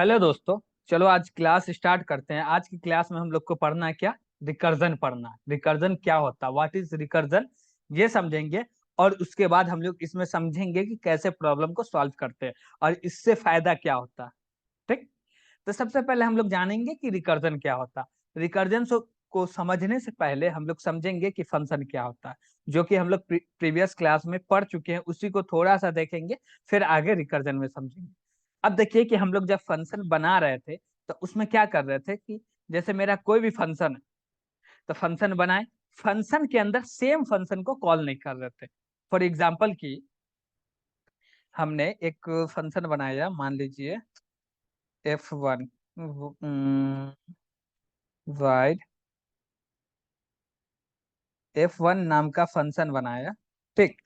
Hello दोस्तों। चलो आज क्लास स्टार्ट करते हैं। आज की क्लास में हम लोग को पढ़ना है क्या? रिकर्जन पढ़ना है। रिकर्जन क्या होता है, व्हाट इज रिकर्जन, ये समझेंगे। और उसके बाद हम लोग इसमें समझेंगे कि कैसे प्रॉब्लम को सॉल्व करते हैं और इससे फायदा क्या होता है। ठीक। तो सबसे पहले हम लोग जानेंगे कि रिकर्जन क्या होता है। रिकर्जन को समझने से पहले हम लोग समझेंगे कि फंक्शन क्या होता है, जो कि हम लोग प्रीवियस क्लास में पढ़ चुके हैं। उसी को थोड़ा सा देखेंगे, फिर आगे रिकर्जन में समझेंगे। अब देखिए कि हम लोग जब फंक्शन बना रहे थे तो उसमें क्या कर रहे थे कि जैसे मेरा कोई भी फंक्शन है तो फंक्शन बनाए, फंक्शन के अंदर सेम फंक्शन को कॉल नहीं कर रहे थे। फॉर एग्जाम्पल की हमने एक फंक्शन बनाया, मान लीजिए F1 वाइड F1 नाम का फंक्शन बनाया। ठीक।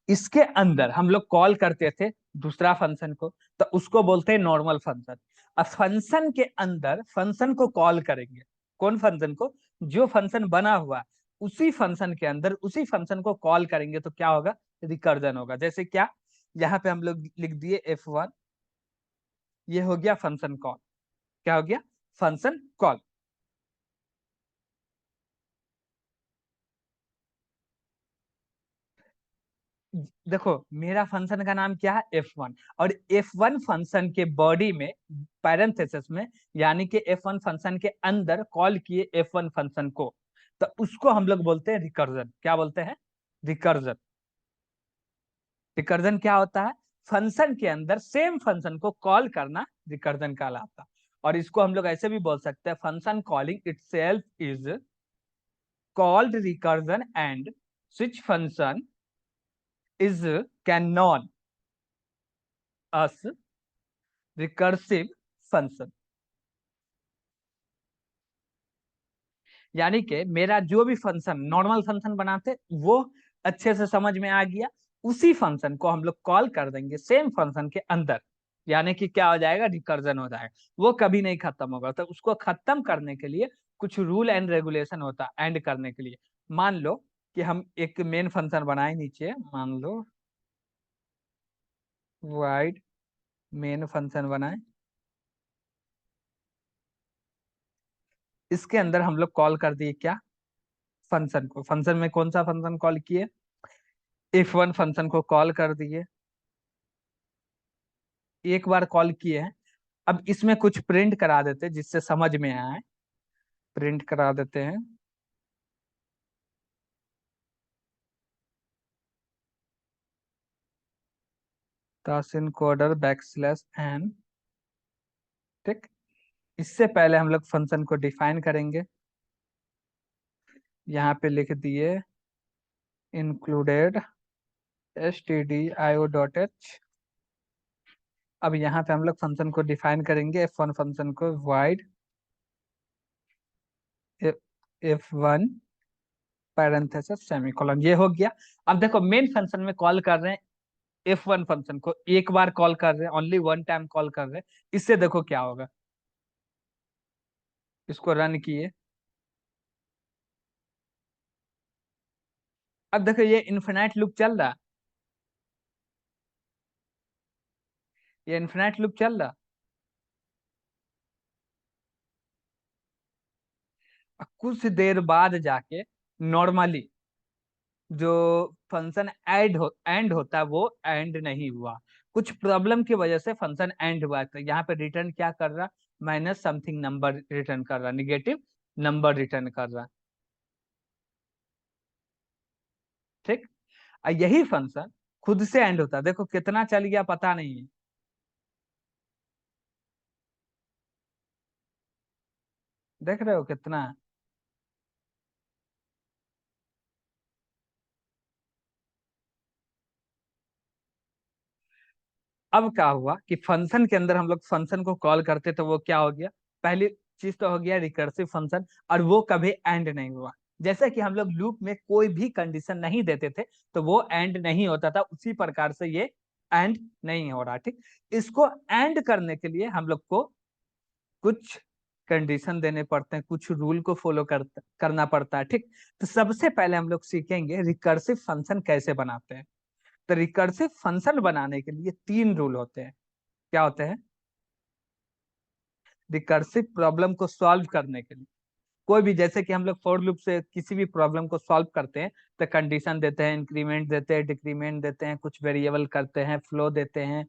इसके अंदर हम लोग कॉल करते थे दूसरा फंक्शन को, तो उसको बोलते हैं नॉर्मल फंक्शन। अब फंक्शन के अंदर फंक्शन को कॉल करेंगे। कौन फंक्शन को? जो फंक्शन बना हुआ उसी फंक्शन के अंदर उसी फंक्शन को कॉल करेंगे तो क्या होगा? रिकर्जन होगा। जैसे क्या, यहाँ पे हम लोग लिख दिए F1, ये हो गया फंक्शन कॉल। क्या हो गया? Function call. देखो मेरा फंक्शन का नाम क्या है? F1। और F1 फंक्शन के बॉडी में, पैरेंथेसिस में, यानी कि F1 फंक्शन के अंदर कॉल किए F1 फंक्शन को, तो उसको हम लोग बोलते हैं रिकर्जन। क्या बोलते हैं? रिकर्जन। रिकर्जन क्या होता है? फंक्शन के अंदर सेम फंक्शन को कॉल करना रिकर्जन कहलाता है। और इसको हम लोग ऐसे भी बोल सकते हैं, function calling itself is called recursion and switch function is can non us recursive function. यानी कि मेरा जो भी फंक्शन नॉर्मल फंक्शन बनाते वो अच्छे से समझ में आ गया, उसी फंक्शन को हम लोग कॉल कर देंगे सेम फंक्शन के अंदर, यानी कि क्या हो जाएगा? रिकर्जन हो जाएगा। वो कभी नहीं खत्म होगा। तो उसको खत्म करने के लिए कुछ रूल एंड रेगुलेशन होता है एंड करने के लिए। मान लो कि हम एक मेन फंक्शन बनाए नीचे, मान लो वाइड मेन फंक्शन बनाए। इसके अंदर हम लोग कॉल कर दिए क्या? फंक्शन को। फंक्शन में कौन सा फंक्शन कॉल किए? F1 फंक्शन को कॉल कर दिए। एक बार कॉल किए हैं। अब इसमें कुछ प्रिंट करा देते हैं जिससे समझ में आए। प्रिंट करा देते हैं। तासिन कोडर बैकस्लैश एन। ठीक। इससे पहले हम लोग फंक्शन को डिफाइन करेंगे। यहाँ पे लिख दिए इंक्लूडेड stdio.h। अब यहाँ पे हम लोग फंक्शन को डिफाइन करेंगे, F1 फंक्शन को वाइड F1 पैरेंथेसिस सेमीकोलन। ये हो गया। अब देखो मेन फंक्शन में कॉल कर रहे हैं F1 फंक्शन को, एक बार कॉल कर रहे हैं, ओनली वन टाइम कॉल कर रहे हैं। इससे देखो क्या होगा। इसको रन किए। अब देखो ये इन्फिनाइट लूप चल रहा। ये इन्फिनाइट लूप चल रहा। कुछ देर बाद जाके नॉर्मली जो फंक्शन एंड होता है वो एंड नहीं हुआ। कुछ प्रॉब्लम की वजह से फंक्शन एंड हुआ। तो यहाँ पे रिटर्न क्या कर रहा? माइनस समथिंग नंबर रिटर्न कर रहा, निगेटिव नंबर रिटर्न कर रहा। ठीक। और यही फंक्शन खुद से एंड होता है। देखो कितना चल गया पता नहीं है। देख रहे हो कितना? अब क्या हुआ कि फंक्शन के अंदर हम लोग फंक्शन को कॉल करते तो वो क्या हो गया? पहली चीज तो हो गया रिकर्सिव फंक्शन, और वो कभी एंड नहीं हुआ। जैसे कि हम लोग लूप में कोई भी कंडीशन नहीं देते थे तो वो एंड नहीं होता था, उसी प्रकार से ये एंड नहीं हो रहा। ठीक। इसको एंड करने के लिए हम लोग को कुछ कंडीशन देने पड़ते हैं, कुछ रूल को फॉलो करना पड़ता है। ठीक। तो सबसे पहले हम लोग सीखेंगे रिकर्सिव फंक्शन कैसे बनाते हैं। तो रिकर्सिव फंक्शन बनाने के लिए तीन रूल होते हैं। क्या होते हैं? रिकर्सिव प्रॉब्लम को सॉल्व करने के लिए कोई भी, जैसे कि हम लोग फॉर लूप से किसी भी प्रॉब्लम को सॉल्व करते हैं तो कंडीशन देते हैं, इंक्रीमेंट देते हैं, डिक्रीमेंट देते हैं, कुछ वेरिएबल करते हैं, फ्लो देते हैं,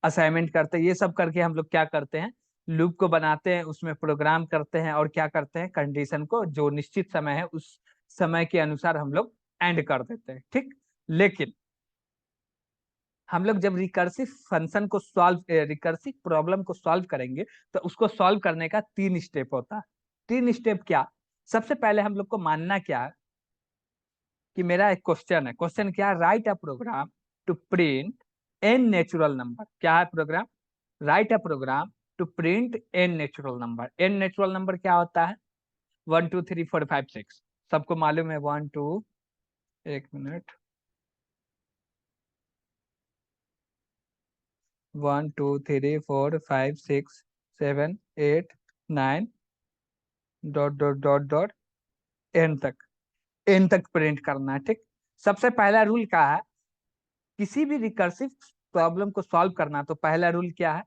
असाइनमेंट करते हैं, ये सब करके हम लोग क्या करते हैं, लूप को बनाते हैं, उसमें प्रोग्राम करते हैं और क्या करते हैं, कंडीशन को जो निश्चित समय है उस समय के अनुसार हम लोग एंड कर देते हैं। ठीक, लेकिन हम लोग जब रिकर्सिव फंक्शन को सॉल्व, रिकर्सिव प्रॉब्लम को सॉल्व करेंगे तो उसको सॉल्व करने का 3 स्टेप होता है। 3 स्टेप क्या? सबसे पहले हम लोग को मानना क्या है कि मेरा एक क्वेश्चन है, क्वेश्चन क्या है, write a program to print n natural number. क्या है program? Write a program to print n natural number. N natural number क्या होता है? 1 2 3 4 5 6। सबको मालूम है 1 2, एक minute, 1 2 3 4 5 6 7 8 9 dot dot dot dot n तक, एन तक प्रिंट करना है। ठीक, सबसे पहला रूल क्या है, किसी भी रिकर्सिव प्रॉब्लम को सॉल्व करना, तो पहला रूल क्या है,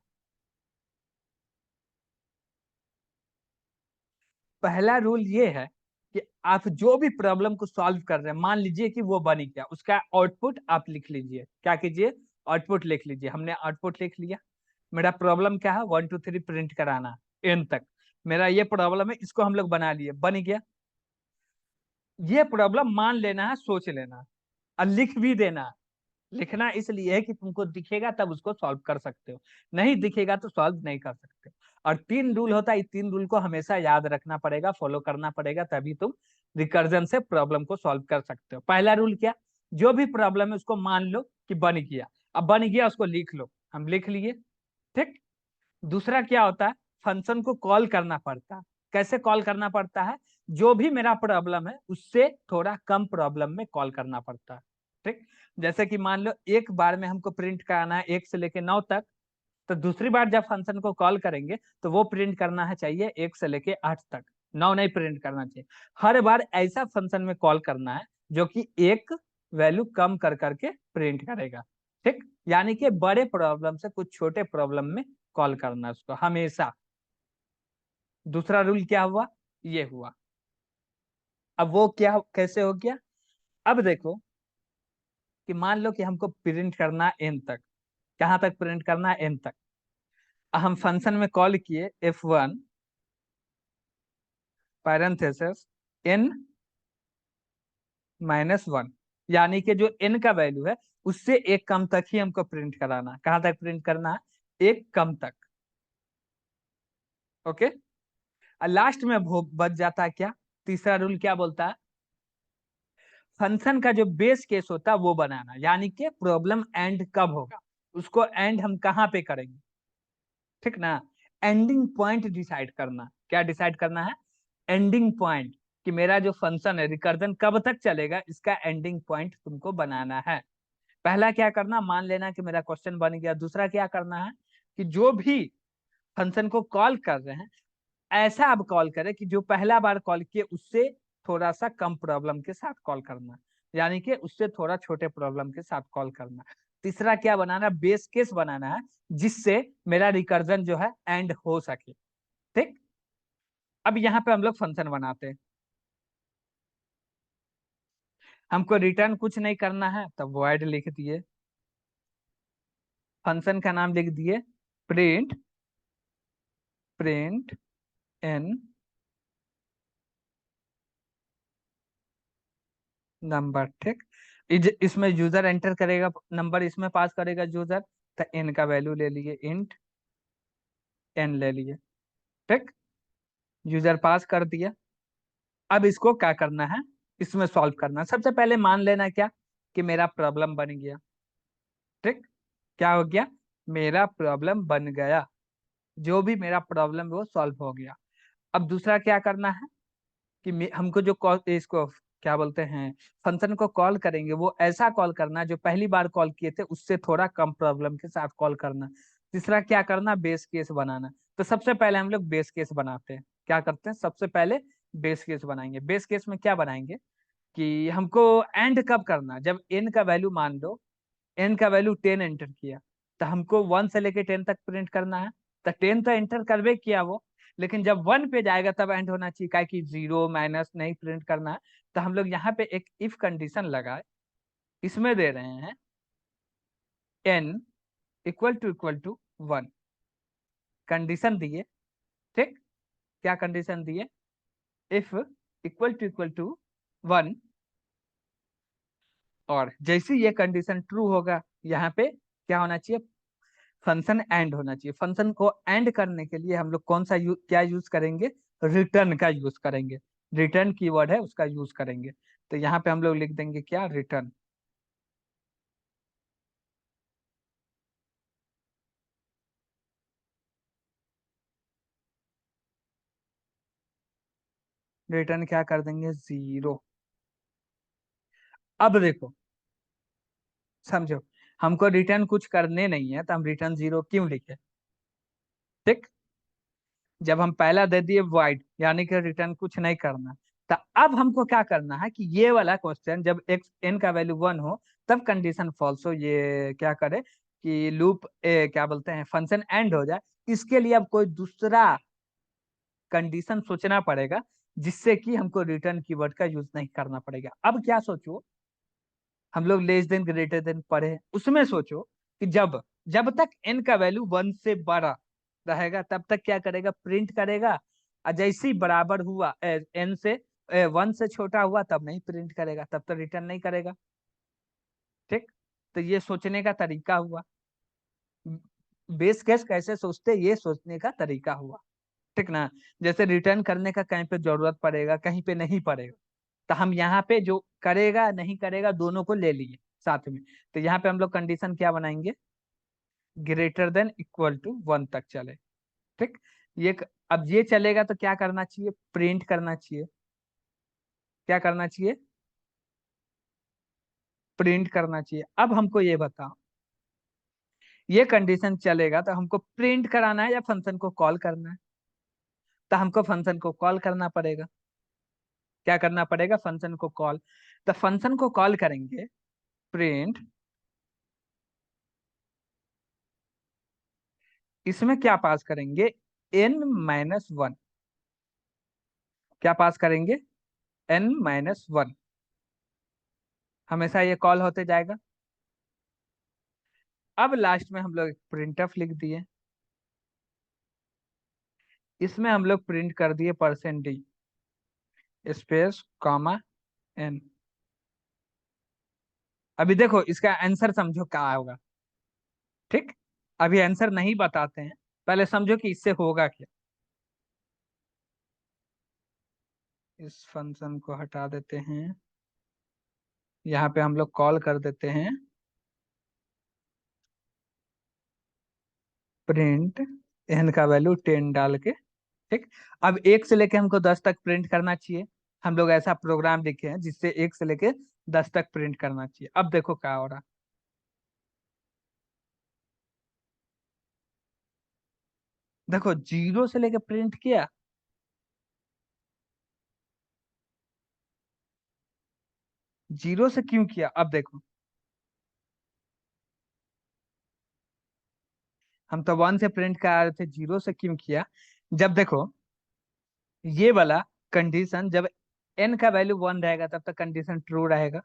पहला रूल ये है कि आप जो भी प्रॉब्लम को सॉल्व कर रहे हैं, मान लीजिए कि वो बन गया, उसका आउटपुट आप लिख लीजिए। क्या कीजिए? आउटपुट लिख लीजिए। हमने आउटपुट लिख लिया। मेरा प्रॉब्लम क्या है? 1 2 3 प्रिंट कराना एन तक। मेरा ये प्रॉब्लम है, इसको हम लोग बना लिए, बन गया। ये प्रॉब्लम मान लेना है, सोच लेना है और लिख भी देना है। लिखना इसलिए है कि तुमको दिखेगा तब उसको सॉल्व कर सकते हो, नहीं दिखेगा तो सॉल्व नहीं कर सकते। और 3 रूल होता है, इस 3 रूल को हमेशा याद रखना पड़ेगा, फॉलो करना पड़ेगा, तभी तुम रिकर्जन से प्रॉब्लम को सॉल्व कर सकते हो। पहला रूल क्या? जो भी प्रॉब्लम है उसको मान लो कि बन गया। अब बन गया उसको लिख लो, हम लिख लिए। ठीक, दूसरा क्या होता है, फंक्शन को कॉल करना पड़ता है। कैसे कॉल करना पड़ता है? जो भी मेरा प्रॉब्लम है उससे थोड़ा कम प्रॉब्लम में कॉल करना पड़ता है। ठीक, जैसे कि मान लो एक बार में हमको प्रिंट कराना है 1 से लेके 9 तक, तो दूसरी बार जब फंक्शन को कॉल करेंगे तो वो प्रिंट करना है चाहिए 1 से लेके 8 तक, 9 नहीं प्रिंट करना चाहिए। हर बार ऐसा फंक्शन में कॉल करना है जो कि एक वैल्यू कम कर करके प्रिंट करेगा। ठीक, यानी कि बड़े प्रॉब्लम से कुछ छोटे प्रॉब्लम में कॉल करना है उसको हमेशा। दूसरा रूल क्या हुआ? ये हुआ। अब वो क्या, कैसे हो गया? अब देखो कि मान लो कि हमको प्रिंट करना है एन तक। कहाँ तक प्रिंट करना है? एन तक। हम फंक्शन में कॉल किए F1 पैरेंथेसिस n -1, यानी कि जो n का वैल्यू है उससे एक कम तक ही हमको प्रिंट कराना। कहाँ तक प्रिंट करना है? एक कम तक। ओके, और लास्ट में वो बच जाता है क्या? तीसरा रूल क्या बोलता है? फंक्शन का जो बेस केस होता है वो बनाना, यानी कि प्रॉब्लम एंड कब होगा, उसको एंड हम कहाँ पे करेंगे। ठीक ना, एंडिंग पॉइंट डिसाइड करना। क्या डिसाइड करना है? एंडिंग पॉइंट, कि मेरा जो फंक्शन है रिकर्जन कब तक चलेगा, इसका एंडिंग पॉइंट तुमको बनाना है। पहला क्या करना, मान लेना कि मेरा क्वेश्चन बन गया। दूसरा क्या करना है कि जो भी फंक्शन को कॉल कर रहे हैं, ऐसा अब कॉल करें कि जो पहला बार कॉल किए उससे थोड़ा सा कम प्रॉब्लम के साथ कॉल करना, यानी कि उससे थोड़ा छोटे प्रॉब्लम के साथ कॉल करना। तीसरा क्या बनाना? बेस केस बनाना है जिससे मेरा रिकर्जन जो है एंड हो सके। ठीक, अब यहाँ पे हम लोग फंक्शन बनाते हैं। हमको रिटर्न कुछ नहीं करना है, तब वॉइड लिख दिए, फंक्शन का नाम लिख दिए प्रिंट, प्रिंट एन नंबर। ठीक, इसमें यूजर एंटर करेगा नंबर, इसमें पास करेगा यूजर, तो एन का वैल्यू ले लिए, इंट एन ले लिए। ठीक, यूजर पास कर दिया। अब इसको क्या करना है, इसमें सॉल्व करना है। सबसे पहले मान लेना क्या, कि मेरा प्रॉब्लम बन गया। ठीक, क्या हो गया? मेरा प्रॉब्लम बन गया, जो भी मेरा प्रॉब्लम है वो सॉल्व हो गया। अब दूसरा क्या करना है कि हमको जो कॉल, इसको क्या बोलते हैं, फंक्शन को कॉल करेंगे वो ऐसा कॉल करना जो पहली बार कॉल किए थे उससे थोड़ा कम प्रॉब्लम के साथ कॉल करना। तीसरा क्या करना? बेस केस बनाना। तो सबसे पहले हम लोग बेस केस बनाते हैं। क्या करते हैं? सबसे पहले बेस केस बनाएंगे। बेस केस में क्या बनाएंगे कि हमको एंड कब करना, जब एन का वैल्यू मान लो, एन का वैल्यू 10 एंटर किया, तो हमको 1 से लेके 10 तक प्रिंट करना है। तो 10 तो एंटर करवे किया वो, लेकिन जब 1 पे जाएगा तब एंड होना चाहिए, क्या कि जीरो माइनस नहीं प्रिंट करना है। तो हम लोग यहाँ पे एक इफ कंडीशन लगाए, इसमें दे रहे हैं n इक्वल टू 1, कंडीशन दिए। ठीक, क्या कंडीशन दिए, इफ इक्वल टू 1, और जैसे ये कंडीशन ट्रू होगा यहाँ पे क्या होना चाहिए, फंक्शन एंड होना चाहिए। फंक्शन को एंड करने के लिए हम लोग कौन सा क्या यूज करेंगे, रिटर्न का यूज करेंगे। रिटर्न कीवर्ड है उसका यूज करेंगे। तो यहाँ पे हम लोग लिख देंगे क्या, रिटर्न। रिटर्न क्या कर देंगे, 0। अब देखो, समझो, हमको रिटर्न कुछ करने नहीं है तो हम रिटर्न 0 क्यों लिखे। ठीक, जब हम पहला दे दिए void, यानी कि रिटर्न कुछ नहीं करना, तो अब हमको क्या करना है कि ये वाला क्वेश्चन जब x n का वैल्यू 1 हो तब कंडीशन फॉल्स हो, ये क्या करे कि लूप क्या बोलते हैं, फंक्शन एंड हो जाए। इसके लिए अब कोई दूसरा कंडीशन सोचना पड़ेगा जिससे कि हमको रिटर्न कीवर्ड का यूज नहीं करना पड़ेगा। अब क्या सोचो, हम लोग लेस देन ग्रेटर देन पढ़े हैं, उसमें सोचो कि जब जब तक n का वैल्यू 1 से बड़ा रहेगा तब तक क्या करेगा, प्रिंट करेगा। और जैसे ही बराबर हुआ n से 1 से छोटा हुआ तब नहीं प्रिंट करेगा, तब तो रिटर्न नहीं करेगा। ठीक, तो ये सोचने का तरीका हुआ, बेस केस कैसे सोचते ये सोचने का तरीका हुआ। ठीक ना, जैसे रिटर्न करने का कहीं पे जरूरत पड़ेगा कहीं पे नहीं पड़ेगा, तो हम यहाँ पे जो करेगा नहीं करेगा दोनों को ले लिए साथ में। तो यहाँ पे हम लोग कंडीशन क्या बनाएंगे, ग्रेटर देन इक्वल टू 1 तक चले। ठीक, अब ये चलेगा तो क्या करना चाहिए, प्रिंट करना चाहिए। क्या करना चाहिए, प्रिंट करना चाहिए। अब हमको ये बताओ, ये कंडीशन चलेगा तो हमको प्रिंट कराना है या फंक्शन को कॉल करना है। तो हमको फंक्शन को कॉल करना पड़ेगा। क्या करना पड़ेगा, फंक्शन को कॉल। तो फंक्शन को कॉल करेंगे, प्रिंट, इसमें क्या पास करेंगे, n-1। क्या पास करेंगे, n-1। हमेशा ये कॉल होते जाएगा। अब लास्ट में हम लोग एक प्रिंटफ लिख दिए, इसमें हम लोग प्रिंट कर दिए %d स्पेस कॉमा n। अभी देखो इसका आंसर समझो क्या होगा। ठीक, अभी आंसर नहीं बताते हैं, पहले समझो कि इससे होगा क्या। इस फंक्शन को हटा देते हैं, यहाँ पे हम लोग कॉल कर देते हैं प्रिंट n का वैल्यू 10 डाल के। ठीक, अब 1 से लेके हमको 10 तक प्रिंट करना चाहिए। हम लोग ऐसा प्रोग्राम लिखे हैं जिससे 1 से लेके 10 तक प्रिंट करना चाहिए। अब देखो क्या हो रहा, देखो 0 से लेके प्रिंट किया, जीरो से क्यों किया, अब देखो हम तो 1 से प्रिंट करा रहे थे, 0 से क्यों किया। जब देखो ये वाला कंडीशन जब n का वैल्यू 1 रहेगा तब तक कंडीशन ट्रू रहेगा,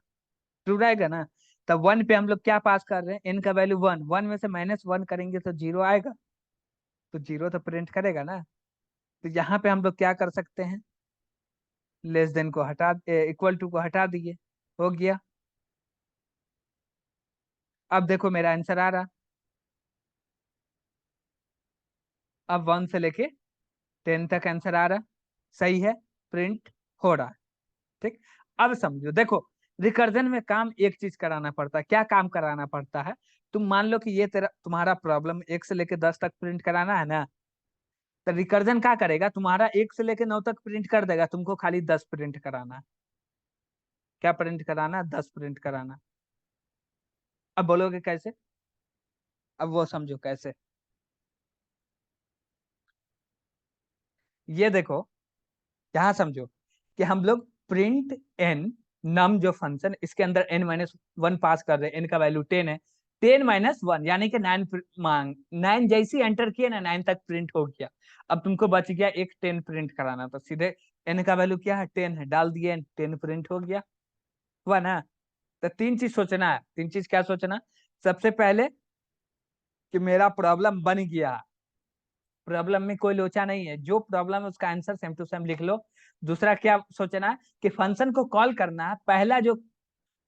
ट्रू रहेगा ना। तब 1 पे हम लोग क्या पास कर रहे हैं, n का वैल्यू 1, 1 में से -1 करेंगे तो 0 आएगा, तो 0 तो प्रिंट करेगा ना। तो यहाँ पे हम लोग क्या कर सकते हैं, लेस देन को हटा, इक्वल टू को हटा दिए, हो गया। अब देखो मेरा आंसर आ रहा, अब 1 से लेके 10 तक आंसर आ रहा, सही है, प्रिंट हो रहा है। ठीक, अब समझो, देखो रिकर्जन में काम एक चीज कराना पड़ता है, क्या काम कराना पड़ता है। तुम मान लो कि ये तेरा तुम्हारा प्रॉब्लम 1 से लेके 10 तक प्रिंट कराना है ना, तो रिकर्जन क्या करेगा, तुम्हारा 1 से लेके 9 तक प्रिंट कर देगा, तुमको खाली 10 प्रिंट कराना है। क्या प्रिंट कराना है, 10 प्रिंट कराना। अब बोलोगे कैसे, अब वो समझो कैसे। ये देखो, यहाँ समझो कि हम लोग प्रिंट n, नम जो फंक्शन इसके अंदर n-1 पास कर रहे हैं, n का वैल्यू 10 है। 10 - 1 यानी कि 9 मांग 9 जैसी एंटर किए ना 9 तक प्रिंट हो गया। अब तुमको बच गया एक 10 प्रिंट कराना, तो सीधे n का वैल्यू क्या है 10 है, डाल दिए 10 प्रिंट हो गया, हुआ ना। तो तीन चीज सोचना है, तीन चीज क्या सोचना, सबसे पहले कि मेरा प्रॉब्लम बन गया, प्रॉब्लम में कोई लोचा नहीं है, जो प्रॉब्लम है उसका आंसर सेम टू सेम लिख लो। दूसरा क्या सोचना है कि फंक्शन को कॉल करना है, पहला जो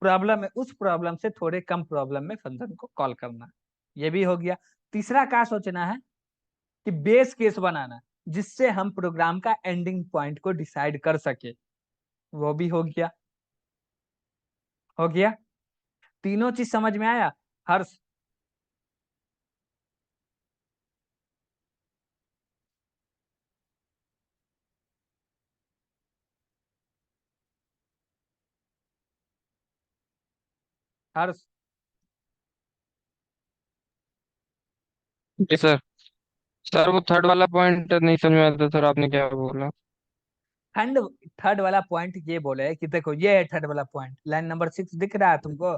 प्रॉब्लम है उस प्रॉब्लम से थोड़े कम प्रॉब्लम में फंक्शन को कॉल करना है, ये भी हो गया। तीसरा क्या सोचना है कि बेस केस बनाना, जिससे हम प्रोग्राम का एंडिंग पॉइंट को डिसाइड कर सके, वो भी हो गया। हो गया, तीनों चीज समझ में आया हर्ष? हर्ष, जी सर। सर वो थर्ड वाला पॉइंट नहीं समझ में आता सर, आपने क्या बोला? थर्ड थर्ड वाला पॉइंट ये बोले कि देखो ये है थर्ड वाला पॉइंट, लाइन नंबर 6 दिख रहा है तुमको।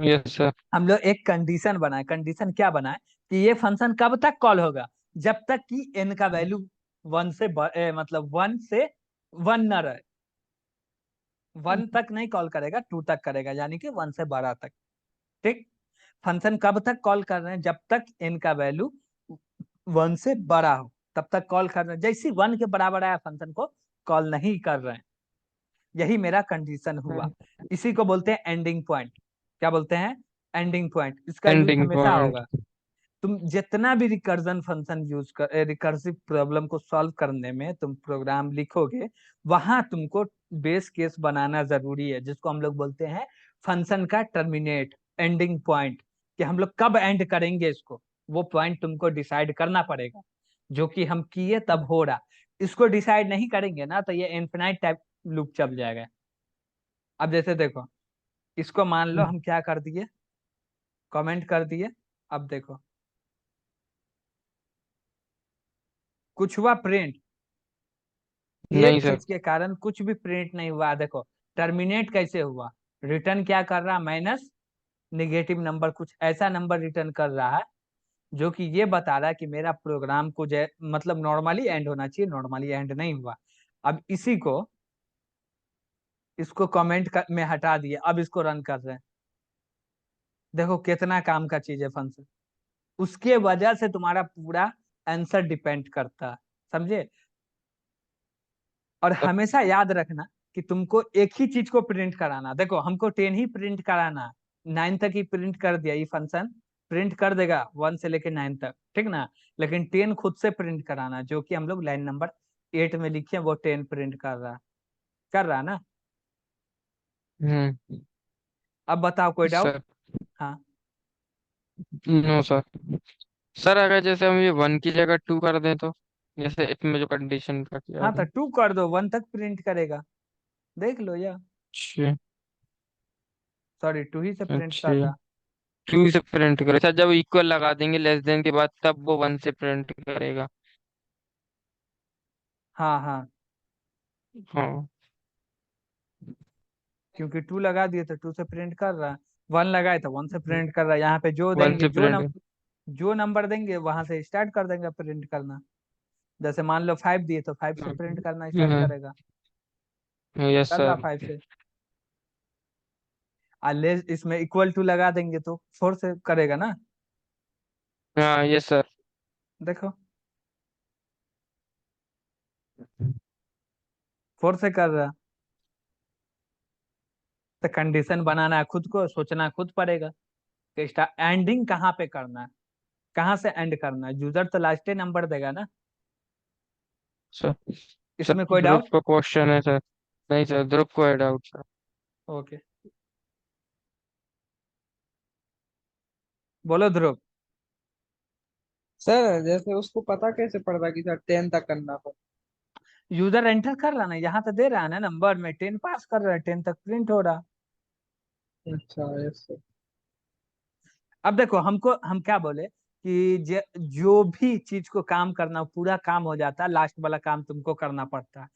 Yes sir. हम लोग एक कंडीशन बनाए, कंडीशन क्या बनाए कि ये फंक्शन कब तक कॉल होगा, जब तक कि n का वैल्यू 1 से मतलब 1 से 1 न रहे। 1 तक नहीं कॉल करेगा, 2 तक करेगा, यानी कि 1 से 12 तक। ठीक, फंक्शन कब तक कॉल कर रहे हैं, जब तक n का वैल्यू 1 से बड़ा हो तब तक कॉल कर रहे हैं, जैसे 1 के बराबर आया फंक्शन को कॉल नहीं कर रहे हैं। यही मेरा कंडीशन हुआ, इसी को बोलते हैं एंडिंग पॉइंट। क्या बोलते हैं? Ending point. इसका यूज एंडिंग हमेशा पॉइंट। होगा, तुम जितना भी रिकर्जन फंक्शन यूज कर, रिकर्सिव प्रॉब्लम को सॉल्व करने में तुम प्रोग्राम लिखोगे, वहां तुमको बेस केस बनाना जरूरी है, जिसको हम लोग बोलते हैं फंक्शन का टर्मिनेट, एंडिंग पॉइंट, कि हम लोग कब एंड करेंगे इसको, वो पॉइंट तुमको डिसाइड करना पड़ेगा। जो कि हम किए तब हो रहा, इसको डिसाइड नहीं करेंगे ना तो ये इन्फिनाइट टाइप लूप चल जाएगा। अब जैसे देखो, इसको मान लो हम क्या कर दिए, कमेंट कर दिए। अब देखो कुछ हुआ प्रिंट, नहीं एक सर। चीज के कारण कुछ भी प्रिंट नहीं हुआ। देखो टर्मिनेट कैसे हुआ, रिटर्न क्या कर रहा, माइनस निगेटिव नंबर, कुछ ऐसा नंबर रिटर्न कर रहा है जो कि ये बता रहा है कि मेरा प्रोग्राम को मतलब नॉर्मली एंड होना चाहिए, नॉर्मली एंड नहीं हुआ। अब इसी को, इसको में हटा दिए, अब इसको रन कर रहे हैं। देखो कितना काम का चीज है फंक्शन, उसके वजह से तुम्हारा पूरा आंसर डिपेंड करता है, समझे। और हमेशा याद रखना कि तुमको एक ही चीज को प्रिंट कराना, देखो हमको 10 ही प्रिंट कराना, 9 तक ही प्रिंट कर दिया, ये फंक्शन प्रिंट कर देगा 1 से लेके 9 तक, ठीक ना। लेकिन 10 खुद से प्रिंट कराना, जो कि हम लोग लाइन नंबर 8 में लिखे वो 10 प्रिंट कर रहा ना। हम्म। अब बताओ कोई डाउट? सर। हाँ। No sir. सर अगर जैसे हम ये 1 की जगह 2 कर दें तो, जैसे इसमें जो कंडीशन का किया हाँ तो आपने। 2 कर दो, 1 तक प्रिंट करेगा, देख लो या अच्छा। सॉरी 2 ही से प्रिंट अच्छा। कर रहा। 2 से प्रिंट करे सर, जब इक्वल लगा देंगे लेस देन के बाद तब वो 1 से प्रिंट करेगा। हाँ हाँ, हाँ। क्योंकि 2 लगा दिए तो 2 से प्रिंट कर रहा, 1 लगाए तो 1 से प्रिंट कर रहा है। यहाँ पे जो 1 देंगे, से प्रिंट। जो नंबर देंगे वहां से स्टार्ट कर देंगे प्रिंट करना। जैसे मान लो 5 दिए तो 5 से प्रिंट करना स्टार्ट करेगा, यस कर रहा सर। 5 से। और लेस इसमें इक्वल टू लगा देंगे तो 4 से करेगा ना, हाँ यस सर। देखो 4 से कर रहा। तो कंडीशन बनाना है खुद को, सोचना खुद पड़ेगा कि एंडिंग कहाँ पे करना है, कहाँ से एंड करना है। यूजर तो लास्ट नंबर देगा ना। सर। सर इसमें कोई ध्रुव डाउट? का क्वेश्चन है सर। नहीं सर, ध्रुव को है डाउट सर। ओके, बोलो ध्रुव। सर जैसे उसको पता कैसे पड़ता कि सर 10 तक करना था। यूजर एंटर कर रहा ना, यहाँ तो दे रहा है ना नंबर में 10 पास कर रहा है, 10 तक प्रिंट हो रहा। अच्छा यस सर। अब देखो हमको, हम क्या बोले कि जो भी चीज को काम करना पूरा काम हो जाता है, लास्ट वाला काम तुमको करना पड़ता है।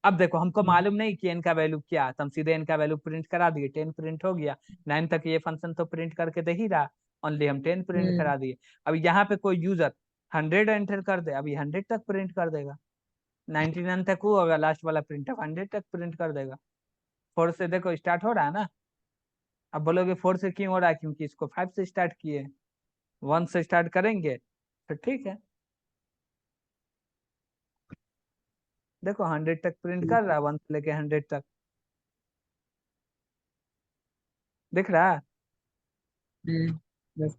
अब देखो हमको मालूम नहीं कि n का वैल्यू क्या है, तो हम सीधे n का वैल्यू प्रिंट करा दिए, 10 प्रिंट हो गया। 9 तक ये फंक्शन तो प्रिंट करके दे ही रहा, ओनली हम 10 प्रिंट हम्म। करा दिए। अब यहाँ पे कोई यूजर 100 एंटर कर दे, अभी 100 तक प्रिंट कर देगा। 99 तक हुआ होगा लास्ट वाला प्रिंट, अब 100 तक प्रिंट कर देगा। 4 से देखो स्टार्ट हो रहा है ना। अब बोलोगे 4 से क्यों हो रहा है, क्योंकि इसको 5 से स्टार्ट किए, 1 से स्टार्ट करेंगे तो ठीक है। देखो 100 तक प्रिंट कर रहा है, 1 से लेके 100 तक, दिख रहा है। हम्म। बस।